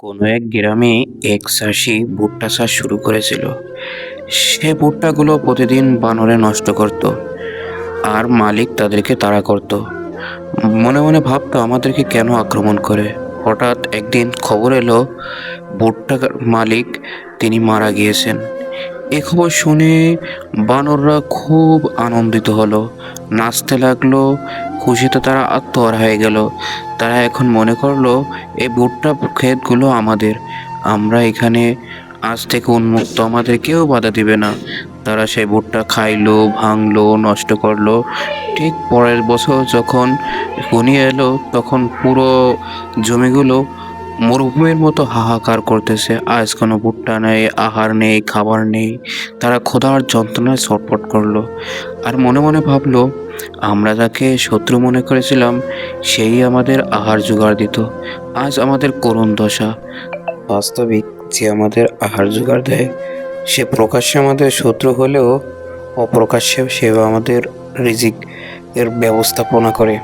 কোনো এক গ্রামে এক চাষি ভুট্টা চাষ শুরু করেছিল। সে ভুট্টাগুলো প্রতিদিন বানরে নষ্ট করত, আর মালিক তাদেরকে তাড়া করত। মনে মনে ভাবতো আমাদেরকে কেন আক্রমণ করে। হঠাৎ একদিন খবর এলো ভুট্টা মালিক তিনি মারা গিয়েছেন। এ খবর শুনে বানররা খুব আনন্দিত হলো, নাচতে লাগলো, খুশিতে তারা আত্মহারা হয়ে গেল। তারা এখন মনে করলো এই ভুট্টা ক্ষেতগুলো আমাদের, আমরা এখানে আজ থেকে উন্মুক্ত, আমাদের কেউ বাধা দিবে না। তারা সেই ভুট্টা খাইলো, ভাঙলো, নষ্ট করলো। ঠিক পরের বছর যখন ঘনিয়ে এলো, তখন পুরো জমিগুলো মরুভূমির মতো হাহাকার করতেছে। আজ কোনো ভুট্টা নেই, আহার নেই, খাবার নেই। তারা ক্ষুধার যন্ত্রণায় ছটফট করলো, আর মনে মনে ভাবলো আমরা যাকে শত্রু মনে করেছিলাম সেই আমাদের আহার জোগাড় দিত। আজ আমাদের করুণ দশা। বাস্তবিক যে আমাদের আহার জোগাড় দেয় সে প্রকাশ্যে আমাদের শত্রু হলেও অপ্রকাশ্যে সে আমাদের রিজিক এর ব্যবস্থাপনা করে।